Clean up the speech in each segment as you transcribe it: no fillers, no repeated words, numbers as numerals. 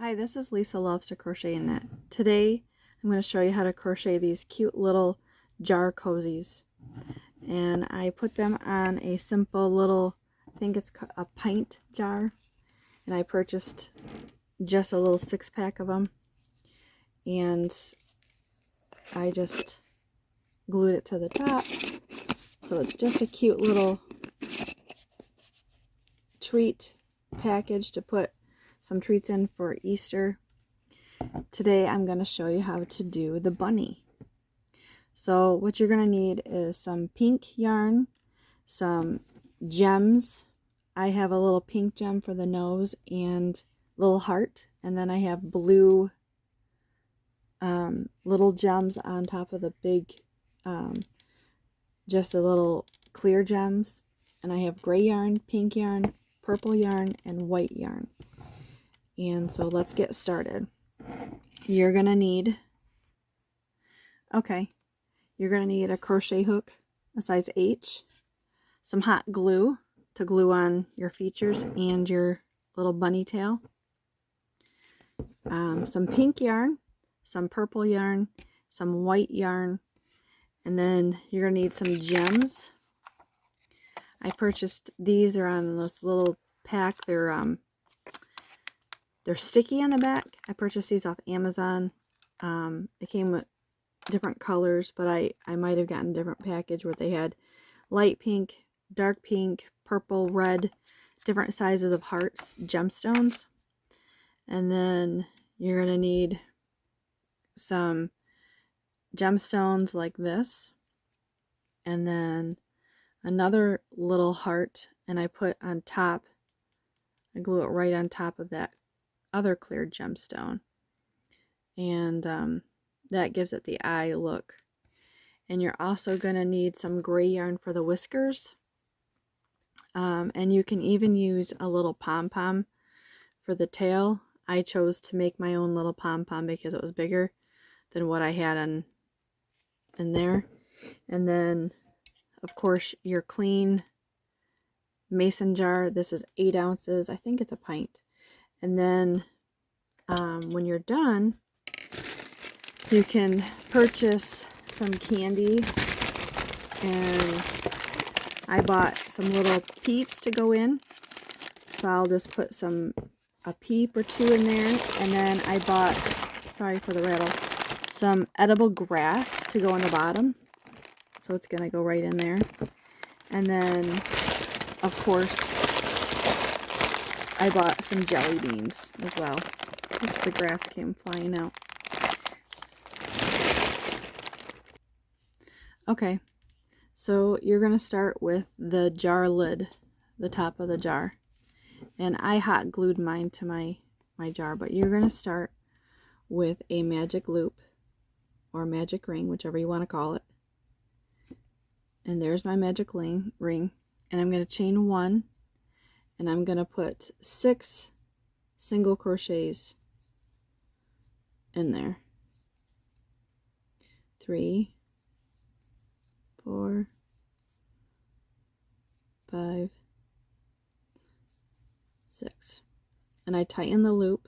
Hi, this is Lisa Loves to Crochet and Knit. Today I'm going to show you how to crochet these cute little jar cozies. And I put them on a simple little, I think it's a pint jar. And I purchased just a little 6-pack of them. And I just glued it to the top. So it's just a cute little treat package to put some treats in for Easter. Today I'm going to show you how to do the bunny. So what you're going to need is some pink yarn, some gems. I have a little pink gem for the nose and little heart, and then I have blue little gems on top of the big, just a little clear gems. And I have gray yarn, pink yarn, purple yarn, and white yarn. And so let's get started. You're going to need, you're going to need a crochet hook, a size H, some hot glue to glue on your features and your little bunny tail, some pink yarn, some purple yarn, some white yarn, and then you're going to need some gems. I purchased these. They're on this little pack. They're sticky on the back. I purchased these off Amazon. It came with different colors, but I might have gotten a different package where they had light pink, dark pink, purple, red, different sizes of hearts, gemstones. And then you're going to need some gemstones like this, and then another little heart, and I put on top, I glue it right on top of that other clear gemstone, and that gives it the eye look. And you're also going to need some gray yarn for the whiskers, and you can even use a little pom-pom for the tail. I chose to make my own little pom-pom because it was bigger than what I had in there. And then of course your clean mason jar. This is 8 ounces. I think it's a pint. And then when you're done, you can purchase some candy, and I bought some little peeps to go in, so I'll just put a peep or two in there. And then I bought, sorry for the rattle, some edible grass to go on the bottom, so it's gonna go right in there. And then of course I bought some jelly beans as well. Oops, the grass came flying out. Okay, so you're gonna start with the jar lid, the top of the jar. And I hot glued mine to my jar, but you're going to start with a magic loop or magic ring, whichever you want to call it. And there's my magic ring, and I'm going to chain 1, and I'm going to put 6 single crochets in there. 3, 4, 5, 6. And I tighten the loop,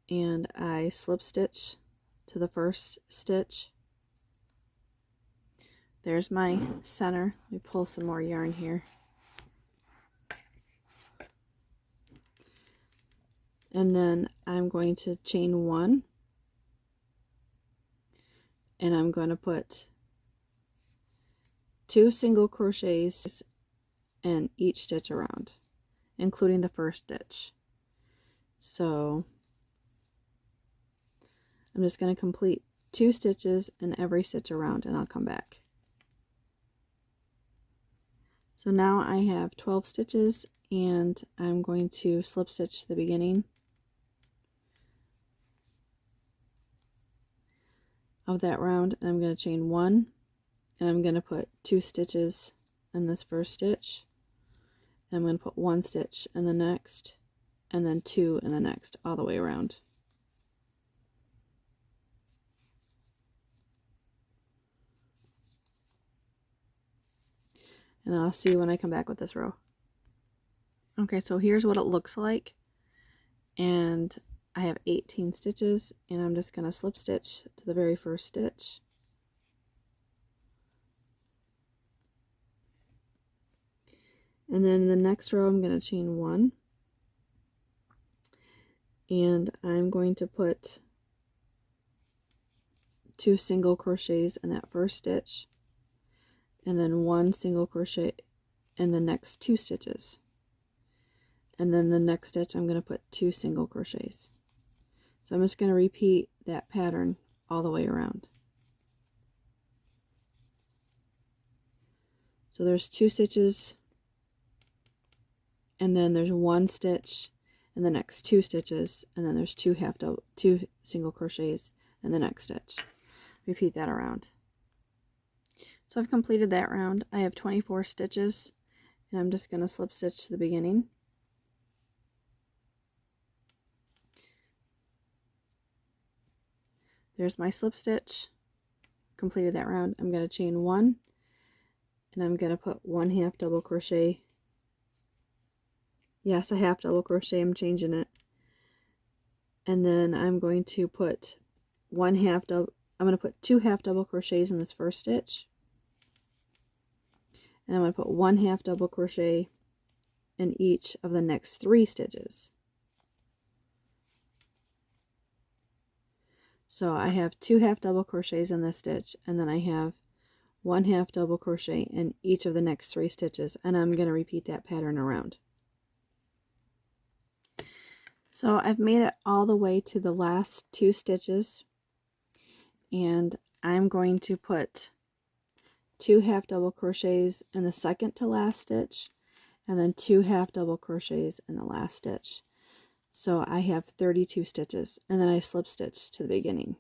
and I slip stitch to the first stitch. There's my center. Let me pull some more yarn here. And then I'm going to chain 1, and I'm going to put 2 single crochets in each stitch around, including the first stitch. So I'm just going to complete 2 stitches in every stitch around, and I'll come back. So now I have 12 stitches, and I'm going to slip stitch the beginning of that round, and I'm going to chain 1, and I'm going to put 2 stitches in this first stitch, and I'm going to put 1 stitch in the next, and then 2 in the next, all the way around. And I'll see you when I come back with this row. Okay, so here's what it looks like. and I have 18 stitches, and I'm just going to slip stitch to the very first stitch. And then in the next row I'm going to chain 1, and I'm going to put 2 single crochets in that first stitch, and then 1 single crochet in the next 2 stitches. And then the next stitch I'm going to put 2 single crochets. So I'm just going to repeat that pattern all the way around. So there's 2 stitches, and then there's 1 stitch in the next 2 stitches, and then there's 2 single crochets in the next stitch. Repeat that around. So I've completed that round. I have 24 stitches, and I'm just going to slip stitch to the beginning. There's my slip stitch. Completed that round. I'm going to chain 1, and I'm going to put 1/2 double crochet. Yes, a half double crochet, I'm changing it. And then I'm going to put I'm going to put 2 half double crochets in this first stitch. And I'm going to put 1/2 double crochet in each of the next 3 stitches. So I have 2 half double crochets in this stitch, and then I have 1/2 double crochet in each of the next 3 stitches, and I'm going to repeat that pattern around. So I've made it all the way to the last 2 stitches, and I'm going to put 2 half double crochets in the second to last stitch, and then 2 half double crochets in the last stitch. So I have 32 stitches, and then I slip stitch to the beginning.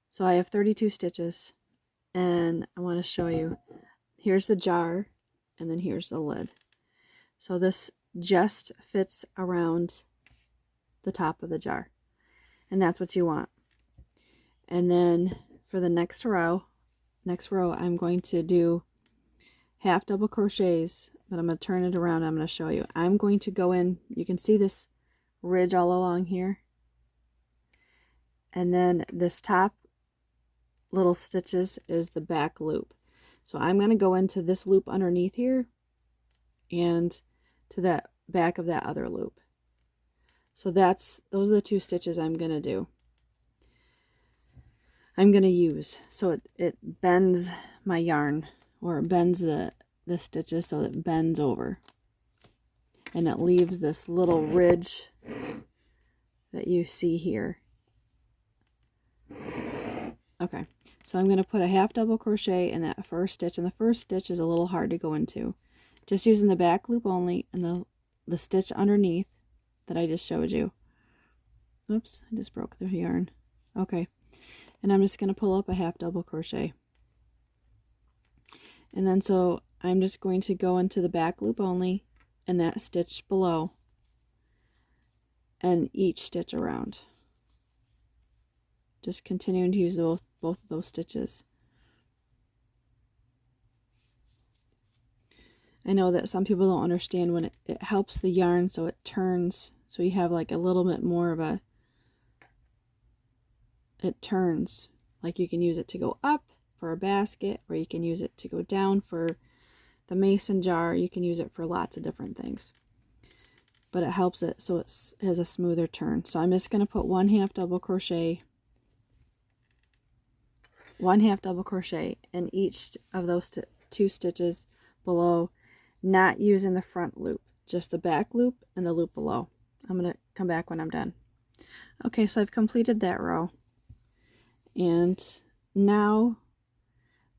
So I have 32 stitches, and I want to show you. Here's the jar, and then here's the lid. So this just fits around the top of the jar, and that's what you want. And then for the next row I'm going to do half double crochets, but I'm going to turn it around. I'm going to show you. I'm going to go in, you can see this ridge all along here, and then this top little stitches is the back loop. So I'm going to go into this loop underneath here and to that back of that other loop. So those are the 2 stitches I'm going to do. I'm going to use, so it bends my yarn, or it bends the stitches so it bends over, and it leaves this little ridge that you see here. Okay, so I'm going to put a half double crochet in that first stitch, and the first stitch is a little hard to go into. Just using the back loop only and the stitch underneath that I just showed you. Oops, I just broke the yarn. Okay, and I'm just going to pull up a half double crochet. And then so I'm just going to go into the back loop only and that stitch below, and each stitch around. Just continuing to use both of those stitches. I know that some people don't understand when it helps the yarn so it turns, so you have like a little bit more of a, it turns, like you can use it to go up for a basket, or you can use it to go down for the mason jar. You can use it for lots of different things, but it helps it so it has a smoother turn. So I'm just going to put 1/2 double crochet, 1/2 double crochet in each of those 2 stitches below, not using the front loop, just the back loop and the loop below. I'm going to come back when I'm done. Okay, so I've completed that row, and now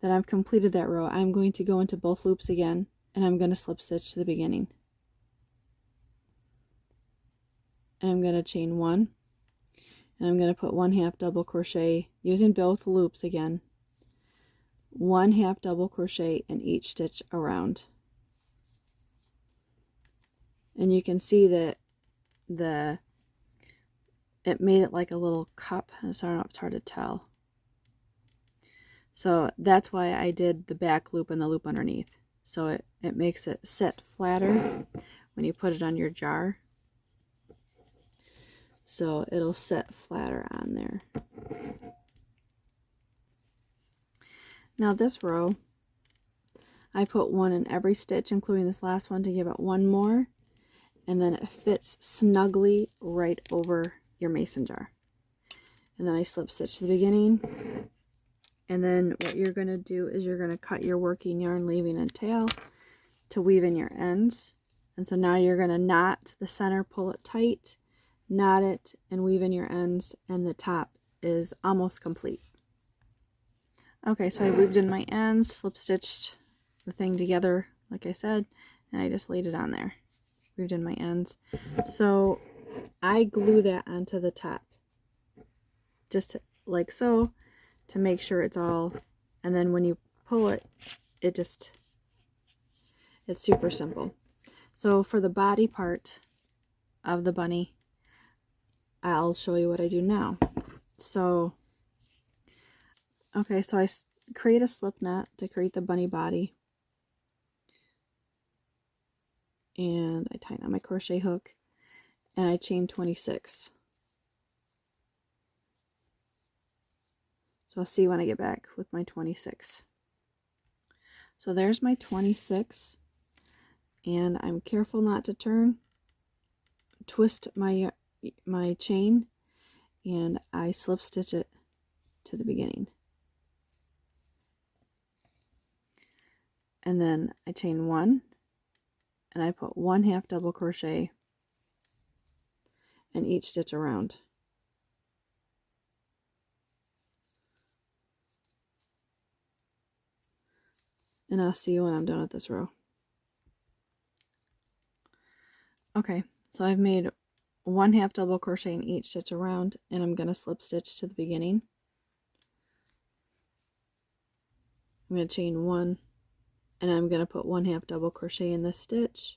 that I've completed that row, I'm going to go into both loops again, and I'm going to slip stitch to the beginning, and I'm going to chain 1, and I'm going to put 1/2 double crochet using both loops again, 1/2 double crochet in each stitch around. And you can see that it made it like a little cup. I don't know if it's hard to tell. So that's why I did the back loop and the loop underneath. So it makes it sit flatter when you put it on your jar. So it'll sit flatter on there. Now this row, I put one in every stitch, including this last one, to give it one more, and then it fits snugly right over your mason jar. And then I slip stitch to the beginning, and then what you're going to do is you're going to cut your working yarn, leaving a tail to weave in your ends. And so now you're going to knot the center, pull it tight, knot it, and weave in your ends, and the top is almost complete. Okay, so I weaved in my ends, slip stitched the thing together like I said, and I just laid it on there, weaved in my ends. So I glue that onto the top, just like so, to make sure it's all, and then when you pull it, it's super simple. So for the body part of the bunny, I'll show you what I do now. So okay, so I create a slip knot to create the bunny body, and I tighten on my crochet hook, and I chain 26. So I'll see when I get back with my 26. So there's my 26, and I'm careful not to twist my chain, and I slip stitch it to the beginning. And then I chain 1, and I put 1 half double crochet in each stitch around. And I'll see you when I'm done with this row. Okay, so I've made 1 half double crochet in each stitch around, and I'm going to slip stitch to the beginning. I'm going to chain 1, and I'm going to put 1 half double crochet in this stitch,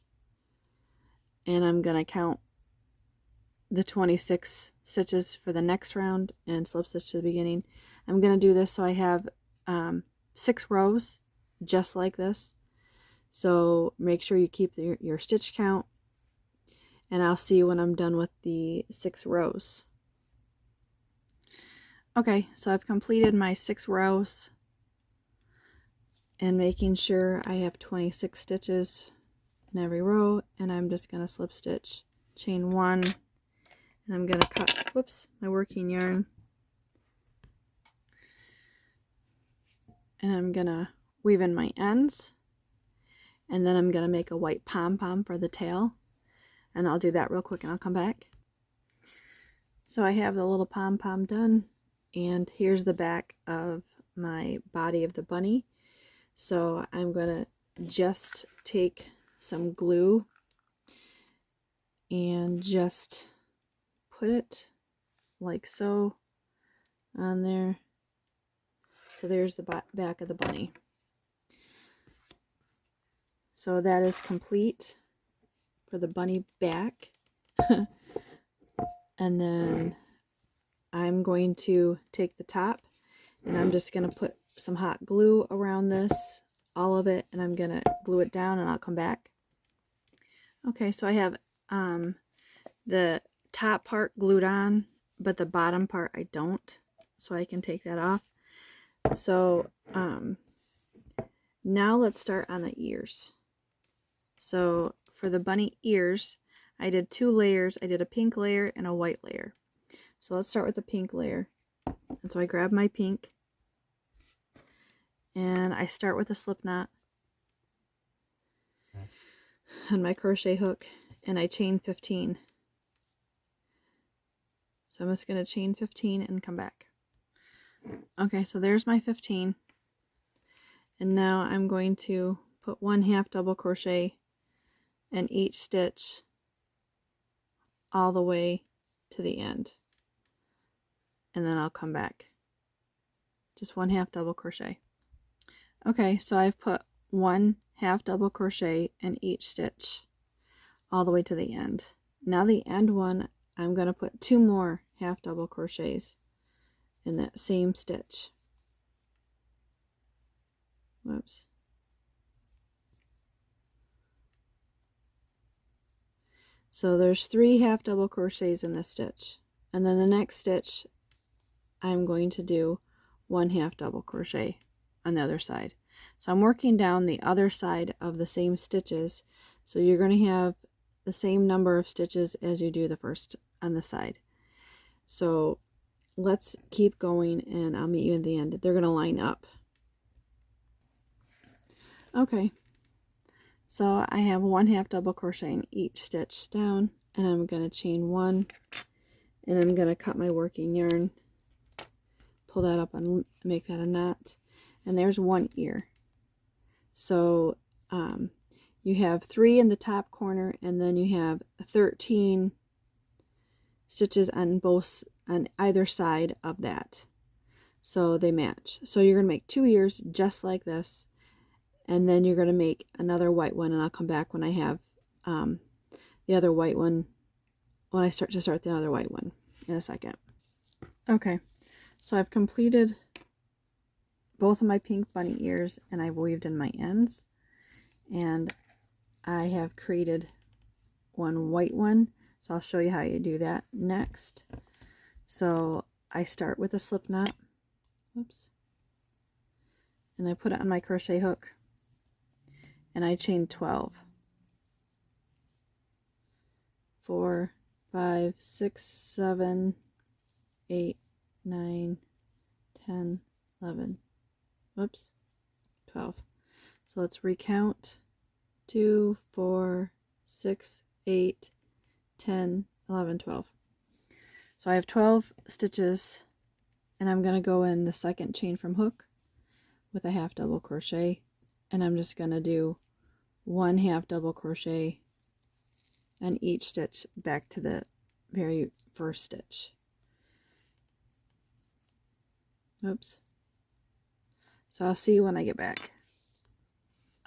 and I'm going to count the 26 stitches for the next round and slip stitch to the beginning. I'm going to do this so I have 6 rows just like this, so make sure you keep your stitch count, and I'll see you when I'm done with the 6 rows. Okay, so I've completed my 6 rows, and making sure I have 26 stitches in every row, and I'm just going to slip stitch, chain 1, and I'm going to cut, whoops, my working yarn, and I'm going to weave in my ends, and then I'm going to make a white pom-pom for the tail, and I'll do that real quick and I'll come back. So I have the little pom-pom done, and here's the back of my body of the bunny. So I'm going to just take some glue and just put it like so on there. So there's the back of the bunny. So that is complete for the bunny back. And then I'm going to take the top, and I'm just going to put some hot glue around this, all of it, and I'm going to glue it down, and I'll come back. Okay, so I have the top part glued on, but the bottom part I don't, so I can take that off. So now let's start on the ears. So for the bunny ears, I did 2 layers. I did a pink layer and a white layer. So let's start with the pink layer. And so I grab my pink, and I start with a slip knot and my crochet hook, and I chain 15. So I'm just going to chain 15 and come back. Okay, so there's my 15. And now I'm going to put 1 half double crochet in each stitch all the way to the end. And then I'll come back. Just 1 half double crochet. Okay, so I've put 1 half double crochet in each stitch all the way to the end. Now the end one, I'm going to put 2 more half double crochets in that same stitch. Whoops. So there's 3 half double crochets in this stitch, and then the next stitch I'm going to do 1 half double crochet on the other side. So I'm working down the other side of the same stitches, so you're going to have the same number of stitches as you do the first on the side. So let's keep going and I'll meet you at the end. They're going to line up. Okay, so I have 1 half double crochet in each stitch down, and I'm going to chain 1, and I'm going to cut my working yarn, pull that up and make that a knot, and there's 1 ear. So you have 3 in the top corner, and then you have 13 stitches on either side of that, so they match. So you're going to make 2 ears just like this, and then you're going to make another white one, and I'll come back when I have the other white one, when I start the other white one in a second. Okay, so I've completed both of my pink bunny ears, and I've weaved in my ends, and I have created 1 white one, so I'll show you how you do that next. So I start with a slip knot, whoops, and I put it on my crochet hook, and I chain 12. 4, 5, 6, 7, 8, 9, 10, 11, whoops, 12. So let's recount. 2, 4, 6, 8, 10, 11, 12. So I have 12 stitches, and I'm going to go in the second chain from hook with a half double crochet, and I'm just going to do 1 half double crochet on each stitch back to the very first stitch. Oops. So I'll see you when I get back.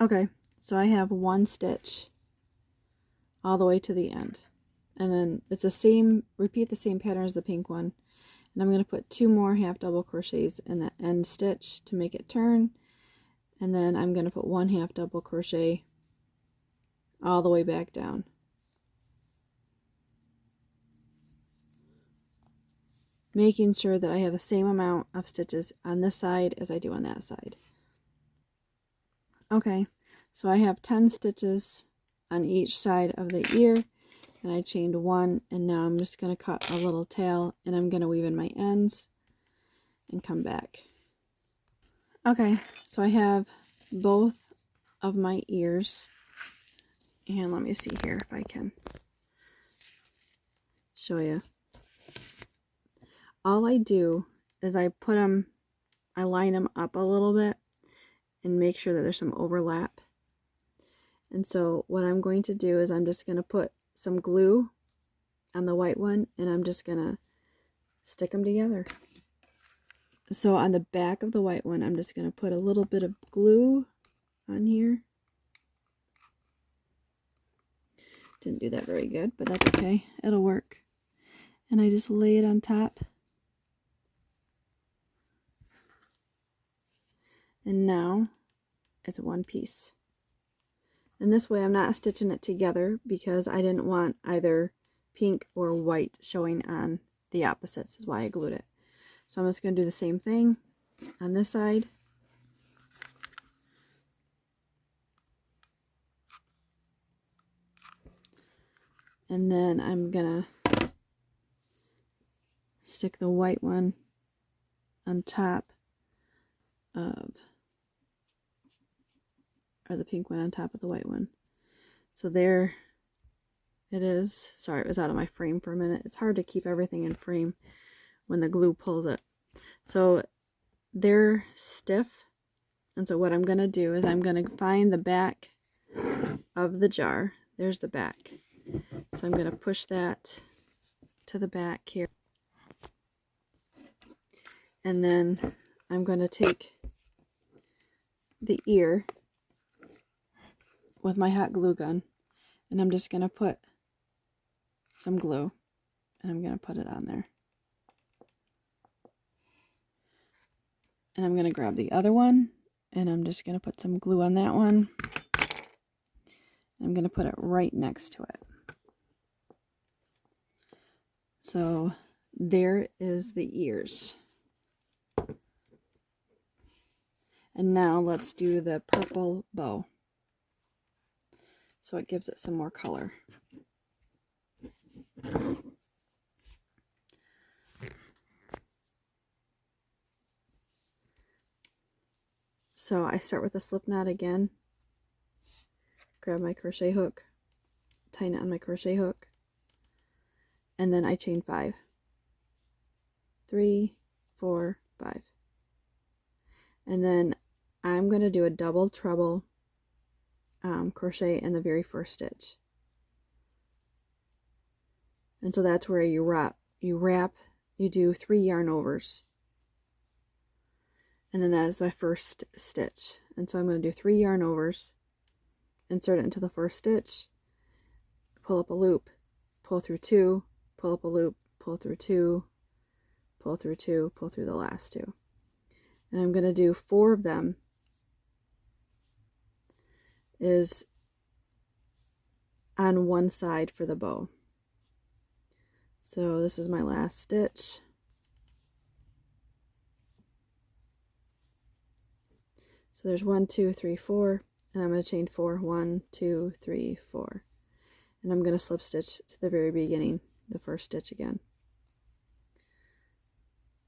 Okay, so I have 1 stitch all the way to the end, and then it's the same, repeat the same pattern as the pink one, and I'm going to put 2 more half double crochets in the end stitch to make it turn, and then I'm going to put 1 half double crochet all the way back down. Making sure that I have the same amount of stitches on this side as I do on that side. Okay, so I have 10 stitches on each side of the ear, and I chained 1, and now I'm just going to cut a little tail, and I'm going to weave in my ends and come back. Okay, so I have both of my ears, and let me see here if I can show you. All I do is I line them up a little bit and make sure that there's some overlap. And so what I'm going to do is I'm just going to put some glue on the white one, and I'm just going to stick them together. So on the back of the white one, I'm just going to put a little bit of glue on here. Didn't do that very good, but that's okay. It'll work. And I just lay it on top. And now it's one piece. And this way I'm not stitching it together because I didn't want either pink or white showing on the opposites, is why I glued it. So I'm just going to do the same thing on this side. And then I'm going to stick the white one on top of, or the pink one on top of the white one. So there it is. Sorry, it was out of my frame for a minute. It's hard to keep everything in frame when the glue pulls it. So they're stiff, and so what I'm going to do is I'm going to find the back of the jar. There's the back. So I'm going to push that to the back here. And then I'm going to take the ear with my hot glue gun, and I'm just going to put some glue, and I'm going to put it on there. And I'm going to grab the other one, and I'm just going to put some glue on that one. I'm going to put it right next to it. So there is the ears. And now let's do the purple bow. So it gives it some more color. So I start with a slip knot again, grab my crochet hook, tighten it on my crochet hook, and then I chain 5. 3, 4, 5. And then I'm going to do a double treble crochet in the very first stitch. And so that's where you wrap, you do 3 yarn overs. And then that is my first stitch. And so I'm going to do 3 yarn overs, insert it into the first stitch, pull up a loop, pull through 2, pull up a loop, pull through 2, pull through 2, pull through the last 2. And I'm going to do 4 of them is on one side for the bow. So this is my last stitch. So there's 1, 2, 3, 4, and I'm going to chain 4, 1, 2, 3, 4. And I'm going to slip stitch to the very beginning, the first stitch again.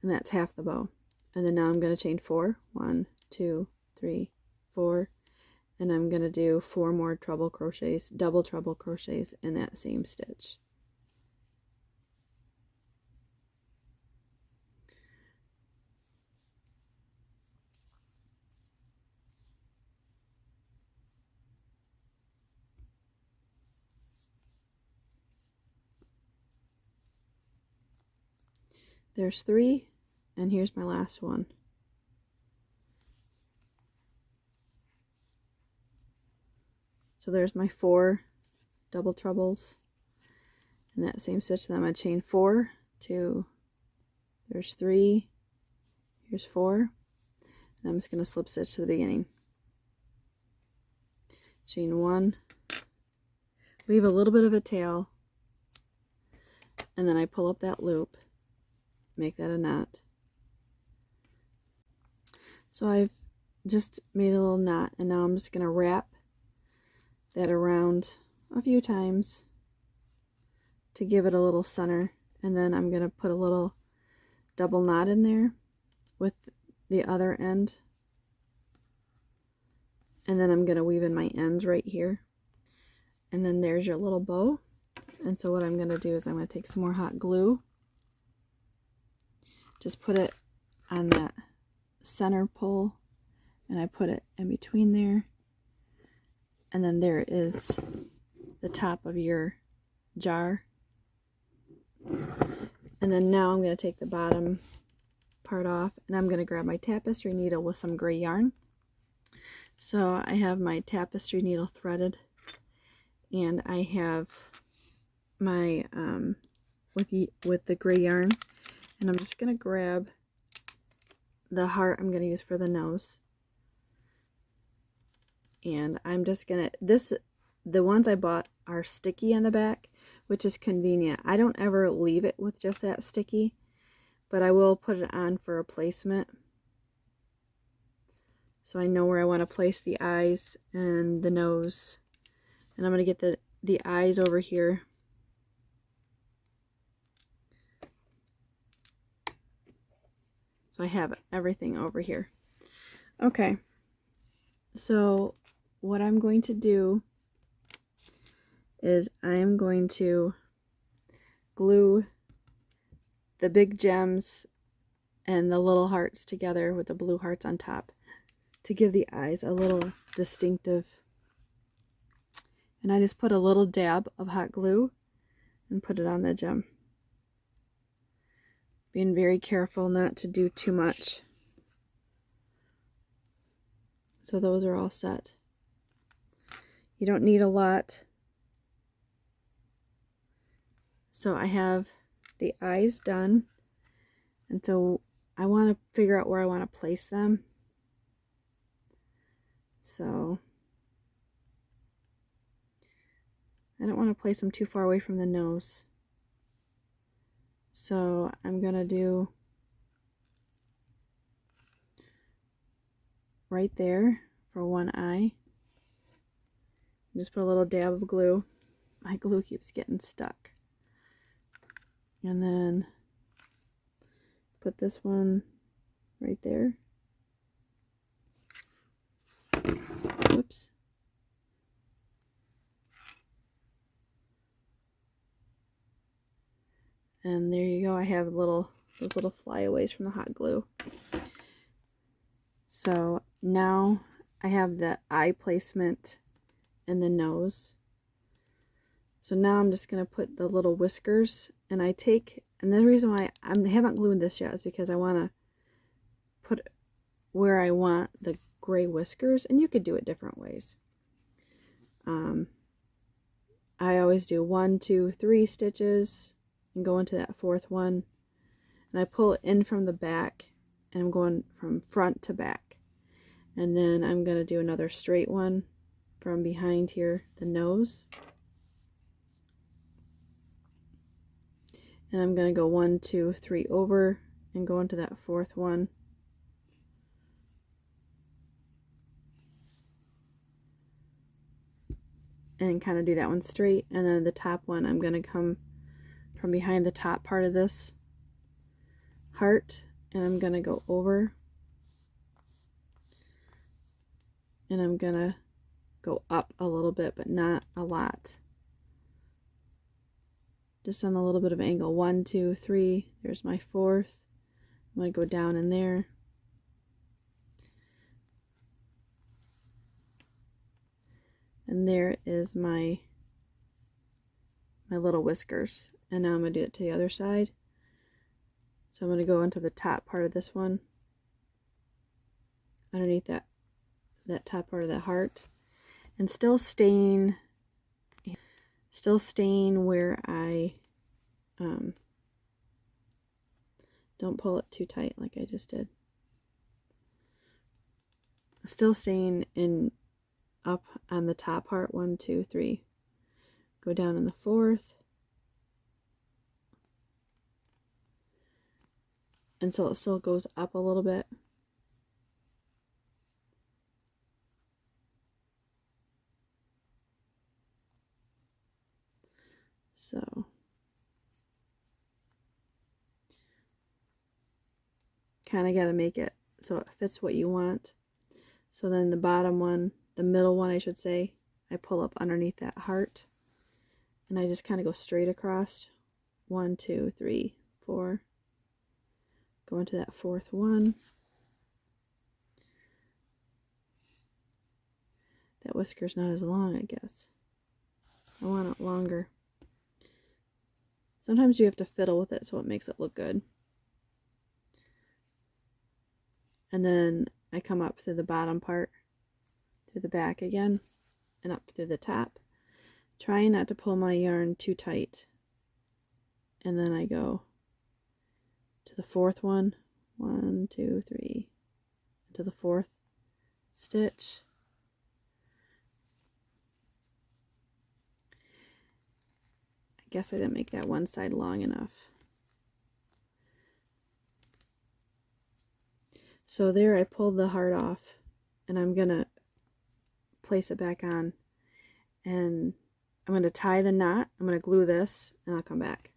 And that's half the bow. And then now I'm going to chain 4, 1, 2, 3, 4, and I'm going to do 4 more treble crochets, double treble crochets in that same stitch. There's 3, and here's my last one. So there's my 4 double trebles in that same stitch. Then I'm going to chain 4, 2, there's 3, here's 4, and I'm just going to slip stitch to the beginning. Chain 1, leave a little bit of a tail, and then I pull up that loop, make that a knot. So I've just made a little knot, and now I'm just going to wrap that around a few times to give it a little center, and then I'm going to put a little double knot in there with the other end, and then I'm going to weave in my ends right here, and then there's your little bow. And so what I'm going to do is I'm going to take some more hot glue, just put it on that center pole, and I put it in between there, and then there is the top of your jar. And then now I'm going to take the bottom part off, and I'm going to grab my tapestry needle with some gray yarn. So I have my tapestry needle threaded, and I have my with the gray yarn, and I'm just going to grab the heart I'm going to use for the nose, and I'm just going to, the ones I bought are sticky on the back, which is convenient. I don't ever leave it with just that sticky, but I will put it on for a placement, so I know where I want to place the eyes and the nose. And I'm going to get the eyes over here. So I have everything over here. Okay, so what I'm going to do is I'm going to glue the big gems and the little hearts together with the blue hearts on top to give the eyes a little distinctive. And I just put a little dab of hot glue and put it on the gem. Being very careful not to do too much. So those are all set. You don't need a lot. So I have the eyes done, and so I want to figure out where I want to place them. So I don't want to place them too far away from the nose. So I'm gonna do right there for one eye. Just put a little dab of glue. My glue keeps getting stuck. And then put this one right there. Whoops. And there you go. I have those little flyaways from the hot glue. So now I have the eye placement and the nose. So now I'm just going to put the little whiskers, and the reason why I haven't glued this yet is because I want to put where I want the gray whiskers, and you could do it different ways. I always do 1, 2, 3 stitches and go into that fourth one, and I pull it in from the back, and I'm going from front to back, and then I'm going to do another straight one from behind here, the nose, and I'm going to go 1, 2, 3 over and go into that fourth one, and kind of do that one straight, and then the top one I'm going to come from behind the top part of this heart, and I'm going to go over, and I'm going to go up a little bit, but not a lot, just on a little bit of angle. 1, 2, 3, there's my fourth. I'm going to go down in there, and there is my little whiskers. And now I'm going to do it to the other side. So I'm going to go into the top part of this one, underneath that top part of that heart, and still staying where I don't pull it too tight like I just did. Still staying in up on the top part. 1, 2, 3. Go down in the fourth. And so it still goes up a little bit. So kind of got to make it so it fits what you want. So then the bottom one, the middle one I should say, I pull up underneath that heart, and I just kind of go straight across. 1, 2, 3, 4. Go into that fourth one. That whisker's not as long, I guess. I want it longer. Sometimes you have to fiddle with it so it makes it look good. And then I come up through the bottom part, through the back again, and up through the top, trying not to pull my yarn too tight. And then I go to the fourth one. 1, 2, 3, to the fourth stitch. I guess I didn't make that one side long enough. So there I pulled the heart off, and I'm gonna place it back on, and I'm gonna tie the knot. I'm gonna glue this, and I'll come back.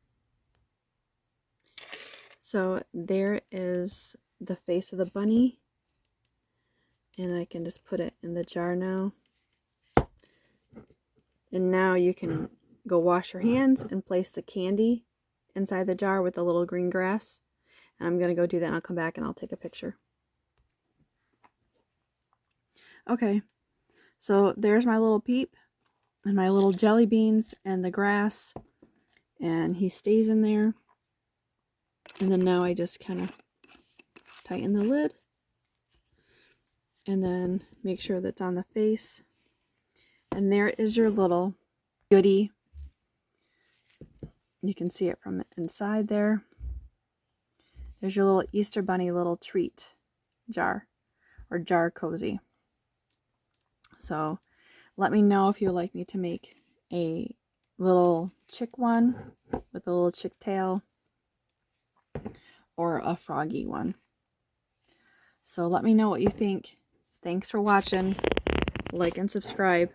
So there is the face of the bunny, and I can just put it in the jar now. And now you can go wash your hands and place the candy inside the jar with the little green grass. And I'm going to go do that, and I'll come back and I'll take a picture. Okay, so there's my little peep and my little jelly beans and the grass, and he stays in there. And then now I just kind of tighten the lid and then make sure that's on the face. And there is your little goodie. You can see it from inside there. There's your little Easter bunny little treat jar, or jar cozy. So let me know if you would like me to make a little chick one with a little chick tail. or a froggy one. So let me know what you think. Thanks for watching. Like and subscribe.